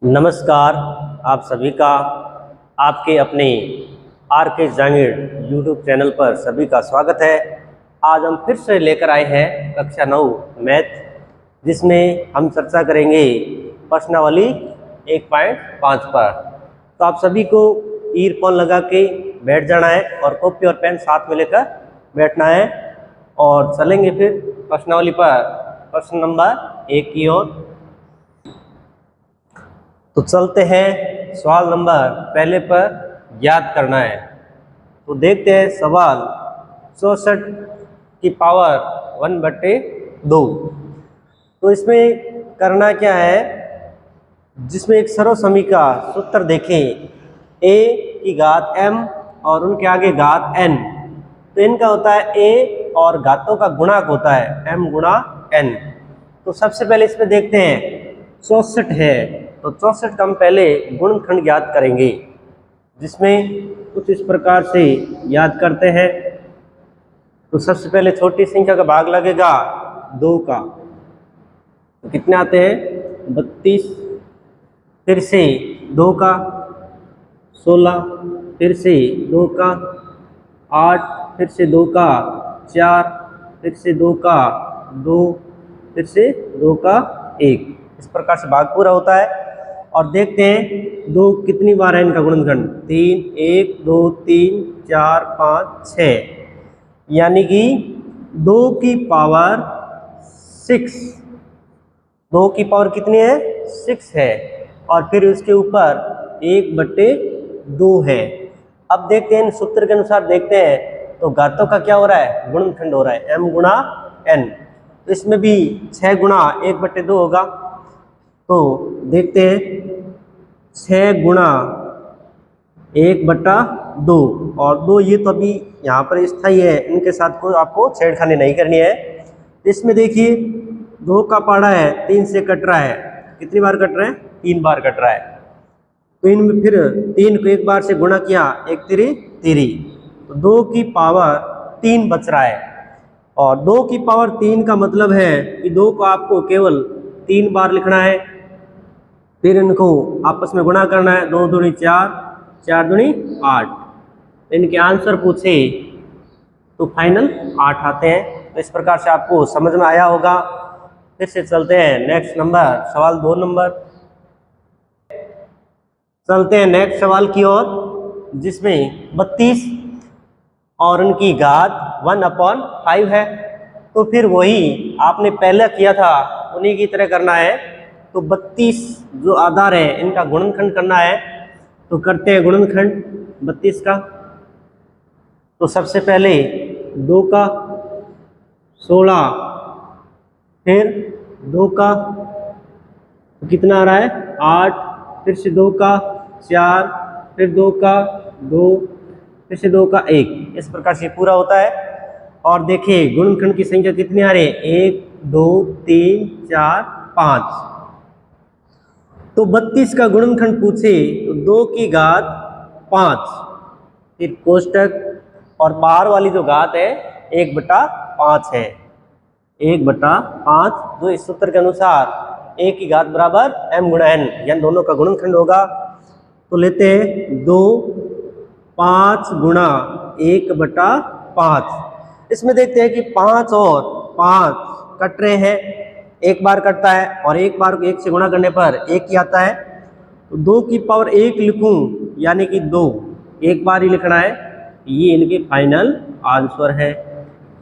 नमस्कार। आप सभी का आपके अपने आर के जहांगीर यूट्यूब चैनल पर सभी का स्वागत है। आज हम फिर से लेकर आए हैं कक्षा 9 मैथ, जिसमें हम चर्चा करेंगे प्रश्नावली 1.5 पर। तो आप सभी को ईयरफोन लगा के बैठ जाना है और कॉपी और पेन साथ में लेकर बैठना है और चलेंगे फिर प्रश्नावली पर प्रश्न नंबर 1 की ओर। तो चलते हैं सवाल नंबर पहले पर, याद करना है। तो देखते हैं सवाल 64 की पावर 1/2। तो इसमें करना क्या है, जिसमें एक सर्वसमी का सूत्र देखें, a की घात m और उनके आगे घात n। तो इनका होता है a और घातों का गुणक होता है m गुणा n। तो सबसे पहले इसमें देखते हैं 64 है, तो 64 का हम पहले गुणनखंड ज्ञात करेंगे, जिसमें कुछ इस प्रकार से याद करते हैं। तो सबसे पहले छोटी संख्या का भाग लगेगा 2 का, तो कितने आते हैं 32, फिर से 2 का 16, फिर से 2 का 8, फिर से 2 का 4, फिर से 2 का 2, फिर से 2 का 1। इस प्रकार से भाग पूरा होता है। और देखते हैं 2 कितनी बार है इनका गुणनखंड, 3, 1, 2, 3, 4, 5, 6, यानी कि 2 की पावर 6। 2 की पावर कितनी है 6 है, और फिर उसके ऊपर 1/2 है। अब देखते हैं सूत्र के अनुसार देखते हैं, तो घातों का क्या हो रहा है, गुणनखंड हो रहा है m गुणा n। तो इसमें भी 6 गुणा 1/2 होगा। तो देखते हैं 6 गुणा 1/2 और 2, ये तो अभी यहाँ पर स्थायी है, इनके साथ को आपको छेड़खानी नहीं करनी है। इसमें देखिए 2 का पाड़ा है 3 से कट रहा है, कितनी बार कट रहा है 3 बार कट रहा है। तो इनमें फिर 3 को एक बार से गुणा किया, 1 3 3, तो 2 की पावर 3 बच रहा है। और 2 की पावर 3 का मतलब है कि 2 को आपको केवल 3 बार लिखना है, फिर इनको आपस में गुणा करना है, 2 दूनी 4, 4 दूनी 8। इनके आंसर पूछे तो फाइनल 8 आते हैं। तो इस प्रकार से आपको समझ में आया होगा। फिर से चलते हैं नेक्स्ट नंबर, सवाल 2 नंबर। चलते हैं नेक्स्ट सवाल की ओर, जिसमें 32 और उनकी घात 1/5 है। तो फिर वही आपने पहले किया था उन्हीं की तरह करना है। तो 32 जो आधार है इनका गुणनखंड करना है। तो करते हैं गुणनखंड 32 का। तो सबसे पहले 2 का 16, फिर 2 का तो कितना आ रहा है 8, फिर से 2 का 4, फिर 2 का 2, फिर से 2 का 1। इस प्रकार से पूरा होता है। और देखिए गुणनखंड की संख्या कितनी आ रही है, 1, 2, 3, 4, 5। तो 32 का गुणनखंड पूछे तो 2 की घात 5, फिर कोष्टक, और बाहर वाली जो घात है 1/5 है। 1/5 जो इस सूत्र के अनुसार a की घात बराबर m गुणा n, यानी दोनों का गुणनखंड होगा। तो लेते हैं 2 5 गुणा 1/5। इसमें देखते हैं कि 5 और 5 कट रहे हैं, एक बार कटता है और एक बार को 1 से गुणा करने पर 1 ही आता है। तो 2 की पावर 1 लिखूं, यानी कि 2 एक बार ही लिखना है। ये इनके फाइनल आंसर है।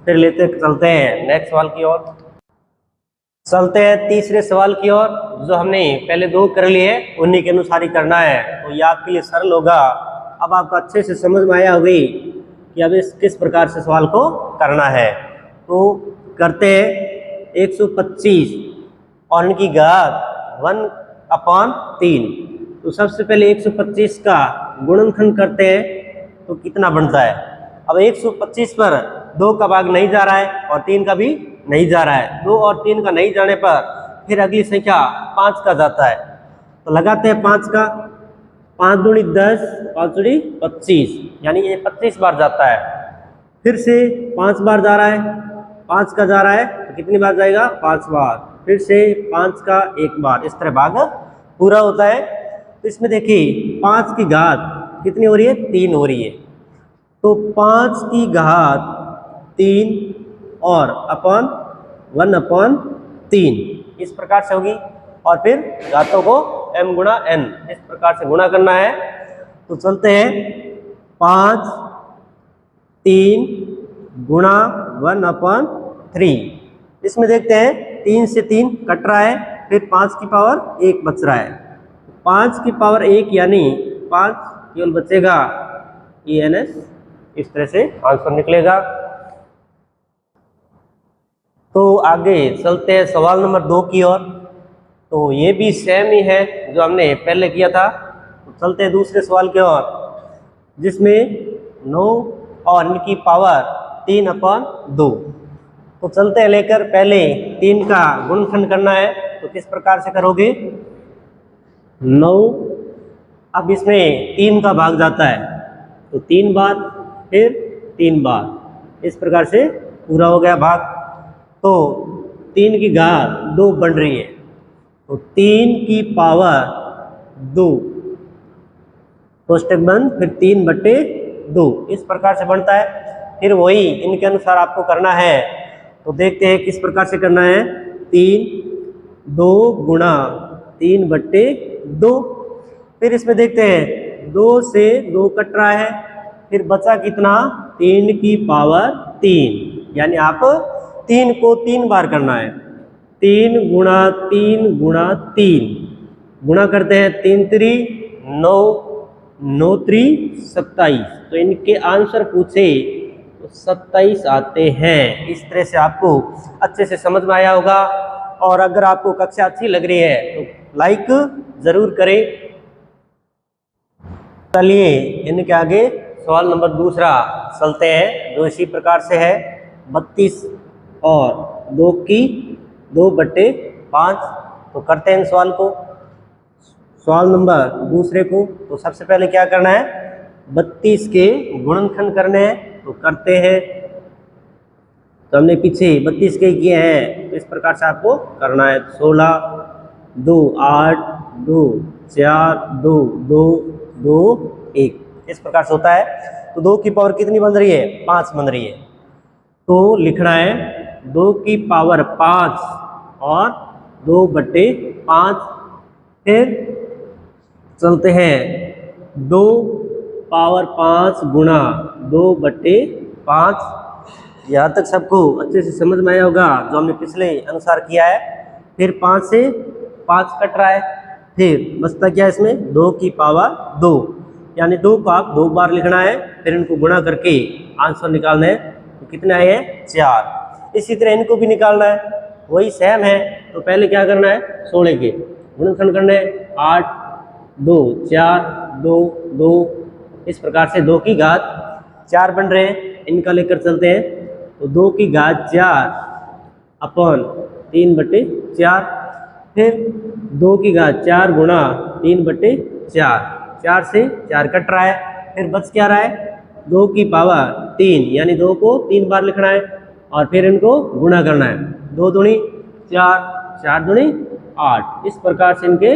फिर चलते हैं नेक्स्ट सवाल की ओर। चलते हैं तीसरे सवाल की ओर। जो हमने पहले 2 कर लिए उन्हीं के अनुसार ही करना है, तो ये आपके लिए सरल होगा। अब आपको अच्छे से समझ में आया होगी कि अब इस किस प्रकार से सवाल को करना है। तो करते हैं 125 और इनकी घात 1/3। तो सबसे पहले 125 का गुणनखंड करते हैं, तो कितना बनता है। अब 125 पर 2 का भाग नहीं जा रहा है और 3 का भी नहीं जा रहा है। 2 और 3 का नहीं जाने पर फिर अगली संख्या 5 का जाता है। तो लगाते हैं 5 का, 5 दूनी 10, 5 दूनी 25, यानी ये 25 बार जाता है। फिर से 5 बार जा रहा है, 5 का जा रहा है, तो कितनी बार जाएगा 5 बार। फिर से 5 का 1 बार, इस तरह भाग पूरा होता है। तो इसमें देखिए 5 की घात कितनी हो रही है, 3 हो रही है। तो 5 की घात 3 और अपॉन 1/3 इस प्रकार से होगी। और फिर घातों को m गुणा n इस प्रकार से गुणा करना है। तो चलते हैं 5 3 गुणा 1/3। इसमें देखते हैं 3 से 3 कट रहा है, फिर 5 की पावर 1 बच रहा है। 5 की पावर 1 यानी 5 केवल बचेगा ENS। इस तरह से आंसर निकलेगा। तो आगे चलते हैं सवाल नंबर 2 की ओर। तो ये भी सेम ही है जो हमने पहले किया था। तो चलते हैं दूसरे सवाल की ओर, जिसमें 9 और इनकी पावर 3/2। तो चलते हैं लेकर, पहले 3 का गुणनखंड करना है। तो किस प्रकार से करोगे, 9 अब इसमें 3 का भाग जाता है, तो 3 बार, फिर 3 बार, इस प्रकार से पूरा हो गया भाग। तो 3 की घात 2 बन रही है, तो 3 की पावर 2 तो स्टेप बंद, फिर 3/2 इस प्रकार से बनता है। फिर वही इनके अनुसार आपको करना है। तो देखते हैं किस प्रकार से करना है। 3 2 गुणा 3/2। फिर इसमें देखते हैं 2 से 2 कट रहा है, फिर बचा कितना, 3 की पावर 3, यानी आप 3 को 3 बार करना है। 3 गुणा 3 गुणा 3 गुणा करते हैं, 3 3 9 9 3 27। तो इनके आंसर पूछे तो 27 आते हैं। इस तरह से आपको अच्छे से समझ में आया होगा। और अगर आपको कक्षा अच्छी लग रही है तो लाइक जरूर करें। चलिए इनके आगे सवाल नंबर दूसरा चलते हैं, जो इसी प्रकार से है। 32 और 2 की 2/5। तो करते हैं सवाल को, सवाल नंबर दूसरे को। तो सबसे पहले क्या करना है, 32 के गुणनखंड करने हैं। तो करते हैं। तो हमने पीछे 32 के किए हैं, तो इस प्रकार से आपको करना है। 16 2 8 2 4 2 2 2 1 इस प्रकार से होता है। तो 2 की पावर कितनी बन रही है, 5 बन रही है। तो लिखना है 2 की पावर 5 और 2/5। फिर चलते हैं 2 पावर 5 गुणा 2/5। यहाँ तक सबको अच्छे से समझ में आया होगा, जो हमने पिछले अनुसार किया है। फिर 5 से 5 कट रहा है, फिर बचता क्या है इसमें, 2 की पावर 2, यानी 2 को आप 2 बार लिखना है। फिर इनको गुणा करके आंसर निकालना है। तो कितने आए हैं, 4। इसी तरह इनको भी निकालना है, वही सेम है। तो पहले क्या करना है, 16 के गुणनखंड करने हैं। 8 2 4 2 2 इस प्रकार से 2 की घात 4 बन रहे हैं। इनका लेकर चलते हैं। तो 2 की घात 4 अपॉन 3/4। फिर 2 की घात 4 गुणा 3/4। 4 से 4 कट रहा है, फिर बच क्या रहा है, 2 की पावर 3, यानी 2 को 3 बार लिखना है। और फिर इनको गुणा करना है। 2 दूनी 4 4 दूनी 8 इस प्रकार से इनके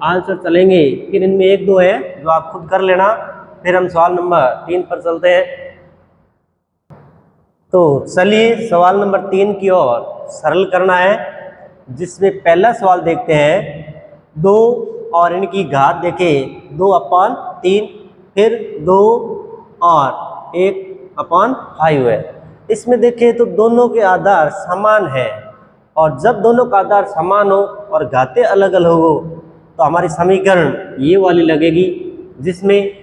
आंसर चलेंगे। फिर इनमें 1 2 है जो आप खुद कर लेना। फिर हम सवाल नंबर 3 पर चलते हैं। तो चलिए सवाल नंबर 3 की ओर सरल करना है, जिसमें पहला सवाल देखते हैं। 2 और इनकी घात देखें 2/3, फिर 2 और 1/5 है। इसमें देखें तो दोनों के आधार समान है, और जब दोनों का आधार समान हो और घातें अलग अलग हो तो हमारी समीकरण ये वाली लगेगी, जिसमें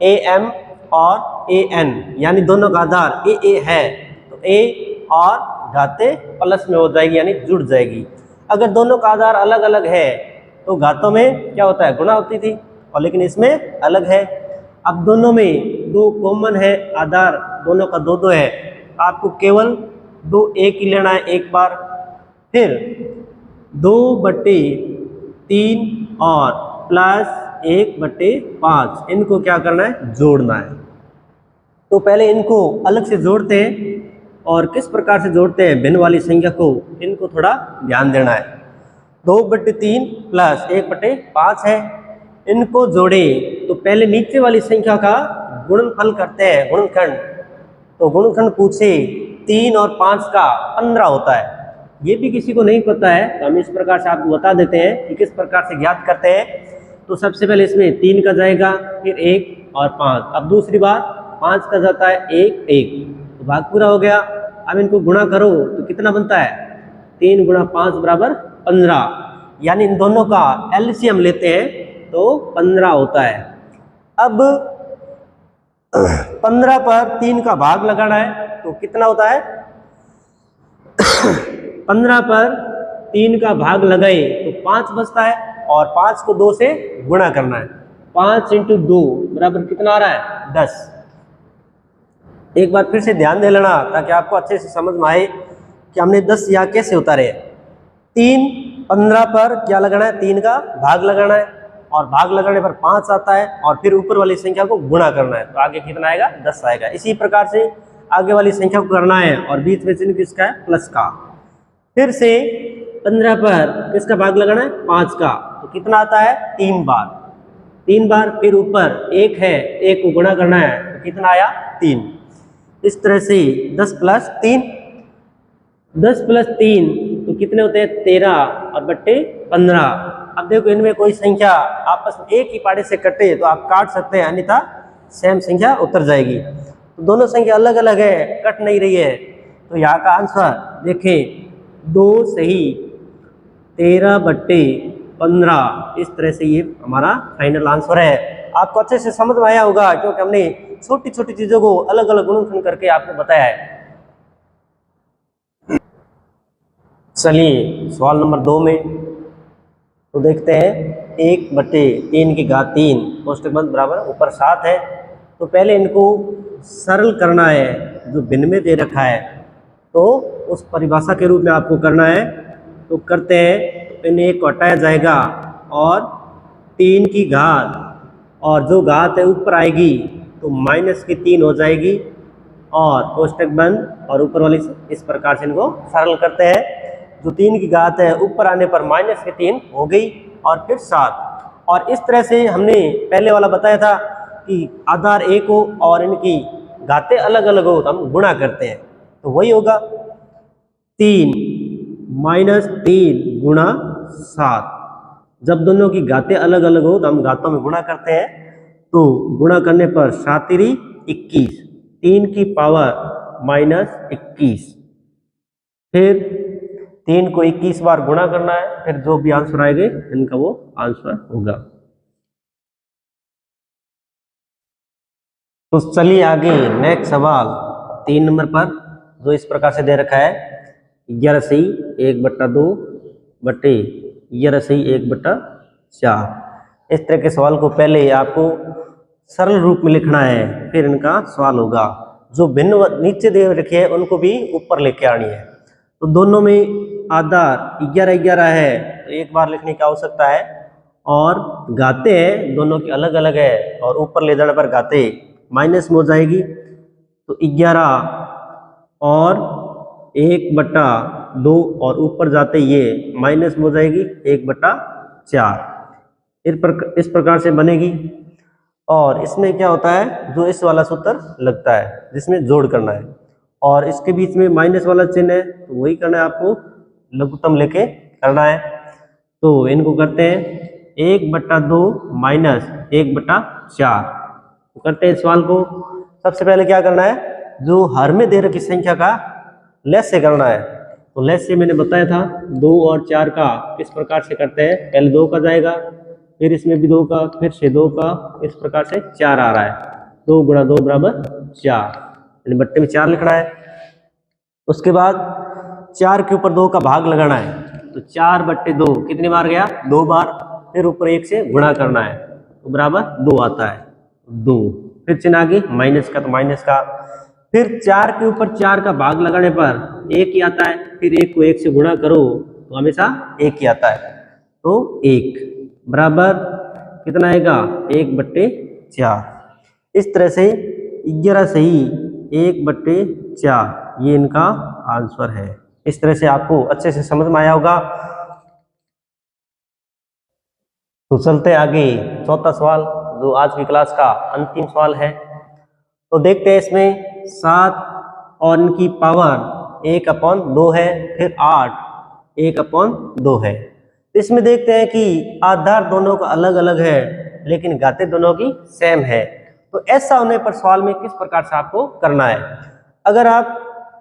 AM और AN यानी दोनों का आधार AA है, तो A और घातें प्लस में हो जाएगी, यानी जुड़ जाएगी। अगर दोनों का आधार अलग अलग है तो घातों में क्या होता है, गुणा होती थी, और लेकिन इसमें अलग है। अब दोनों में 2 कॉमन है, आधार दोनों का 2 2 है। आपको केवल 2 एक ही लेना है एक बार। फिर 2/3 और प्लस 1/5 इनको क्या करना है, जोड़ना है। तो पहले इनको अलग से जोड़ते हैं, और किस प्रकार से जोड़ते हैं भिन्न वाली संख्या को, इनको थोड़ा ध्यान देना है। 2/3 प्लस 1/5 है। इनको जोड़े तो पहले नीचे वाली संख्या का गुणनफल करते हैं, गुणनखंड। तो गुणनखंड पूछे 3 और 5 का 15 होता है। ये भी किसी को नहीं पता है तो हम इस प्रकार से आपको बता देते हैं कि किस प्रकार से ज्ञात करते हैं। तो सबसे पहले इसमें 3 का जाएगा, फिर 1 और 5। अब दूसरी बात 5 का जाता है 1 1, तो भाग पूरा हो गया। अब इनको गुणा करो तो कितना बनता है, 3 गुणा 5 बराबर 15, यानी इन दोनों का एलसीएम लेते हैं तो 15 होता है। अब 15 पर 3 का भाग लगाना है तो कितना होता है 15 पर 3 का भाग लगाए तो 5 बचता है और 5 को 2 से गुणा करना है। 5 × 2 बराबर कितना आ रहा है 10। एक बार फिर से ध्यान दे लेना ताकि आपको अच्छे से समझ में आए कि हमने 10 यहाँ कैसे उतारे। 3 15 पर क्या लगाना है, 3 का भाग लगाना है और भाग लगाने पर 5 आता है और फिर ऊपर वाली संख्या को गुणा करना है तो आगे कितना आएगा 10 आएगा। इसी प्रकार से आगे वाली संख्या को करना है और बीच में चिन्ह किसका है, प्लस का। फिर से 15 पर किसका भाग लगाना है, 5 का, तो कितना आता है 3 बार। 3 बार फिर ऊपर 1 है, 1 को गुणा करना है तो कितना आया 3। इस तरह से 10 + 3, 10 + 3 तो कितने होते हैं 13 और बट्टे 15। अब देखो इनमें कोई संख्या आपस में एक ही पाड़े से कटे तो आप काट सकते हैं, अन्यथा सेम संख्या उतर जाएगी। तो दोनों संख्या अलग अलग है, कट नहीं रही है, तो यहाँ का आंसर देखें 2 सही 13/15। इस तरह से ये हमारा फाइनल आंसर है। आपको अच्छे से समझ में आया होगा क्योंकि हमने छोटी छोटी चीजों को अलग अलग गुणनखंड करके आपको बताया है। चलिए सवाल नंबर 2 में तो देखते हैं 1/3 कोष्टक बंद बराबर ऊपर 7 है। तो पहले इनको सरल करना है, जो भिन्न में दे रखा है तो उस परिभाषा के रूप में आपको करना है। तो करते हैं, इन्हें 1 को हटाया जाएगा और 3 की घात और जो घात है ऊपर आएगी तो -3 हो जाएगी और कोष्टक बंद और ऊपर वाली इस प्रकार से इनको सरल करते हैं। जो 3 की घात है ऊपर आने पर -3 हो गई और फिर 7। और इस तरह से हमने पहले वाला बताया था कि आधार एक हो और इनकी घातें अलग अलग हो तो हम गुणा करते हैं, तो वही होगा 3 -3 गुणा 7। जब दोनों की घातें अलग अलग हो तो हम घातों में गुणा करते हैं। तो गुणा करने पर 7 × 21, 3 की पावर -21। फिर 3 को 21 बार गुणा करना है, फिर जो भी आंसर आएंगे इनका वो आंसर होगा। तो चलिए आगे नेक्स्ट सवाल 3 नंबर पर, जो इस प्रकार से दे रखा है 11 सही 1/2 बटे 11 सही 1/4। इस तरह के सवाल को पहले आपको सरल रूप में लिखना है, फिर इनका सवाल होगा। जो भिन्न नीचे दे रखे हैं उनको भी ऊपर लेके आनी है। तो दोनों में आधार 11 11 है तो एक बार लिखने की आवश्यकता है और घातें हैं दोनों की अलग अलग है और ऊपर ले जाने पर घातें माइनस में हो जाएगी। तो 11 और 1/2 और ऊपर जाते ये माइनस में हो जाएगी 1/4। इस प्रकार से बनेगी। और इसमें क्या होता है, जो इस वाला सूत्र लगता है जिसमें जोड़ करना है और इसके बीच में माइनस वाला चिन्ह है तो वही करना है आपको, लघुत्तम लेके करना है। तो इनको करते हैं 1/2 माइनस 1/4। तो करते हैं सवाल को। सबसे पहले क्या करना है, जो हर में दे रखी संख्या का लेस से करना है। तो लेस से मैंने बताया था 2 और 4 का किस प्रकार से करते हैं, पहले 2 का जाएगा, फिर इसमें भी 2 का, फिर से 2 का, इस प्रकार से 4 आ रहा है। 2 × 2 बराबर 4, यानी बट्टे में 4 लिखना है। उसके बाद 4 के ऊपर 2 का भाग लगाना है। तो 4/2 कितनी बार गया 2 बार, फिर ऊपर 1 से गुणा करना है तो बराबर 2 आता है 2। फिर चिन्ह आगे माइनस का तो माइनस का, फिर 4 के ऊपर 4 का भाग लगाने पर 1 ही आता है, फिर 1 को 1 से गुणा करो तो हमेशा 1 ही आता है। तो 1 बराबर कितना आएगा 1/4। इस तरह से 11 सही 1/4 ये इनका आंसर है। इस तरह से आपको अच्छे से समझ में आया होगा। तो चलते हैं आगे, चौथा सवाल जो आज की क्लास का अंतिम सवाल है। तो देखते हैं इसमें 7 और इनकी पावर 1/2 है, फिर 8 1/2 है। इसमें देखते हैं कि आधार दोनों का अलग अलग है लेकिन घातें दोनों की सेम है। तो ऐसा होने पर सवाल में किस प्रकार से आपको करना है। अगर आप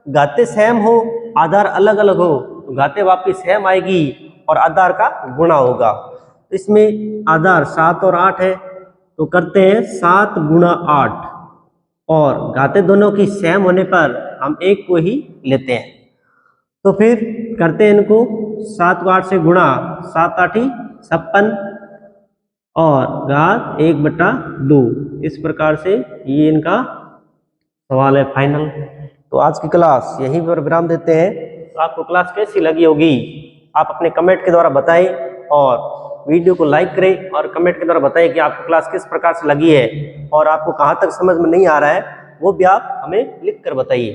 घातें सेम हो आधार अलग अलग हो तो घातें वापस सेम आएगी और आधार का गुणा होगा। इसमें आधार 7 और 8 है तो करते हैं 7 गुणा 8 और घातें दोनों की सेम होने पर हम एक को ही लेते हैं। तो फिर करते हैं इनको 7 को 8 से गुणा, 7 8 56 और घात 1/2। इस प्रकार से ये इनका सवाल है फाइनल। तो आज की क्लास यहीं पर विराम देते हैं। तो आपको क्लास कैसी लगी होगी आप अपने कमेंट के द्वारा बताएं और वीडियो को लाइक करें और कमेंट के द्वारा बताएं कि आपको क्लास किस प्रकार से लगी है और आपको कहाँ तक समझ में नहीं आ रहा है वो भी आप हमें लिख कर बताइए।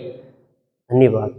धन्यवाद।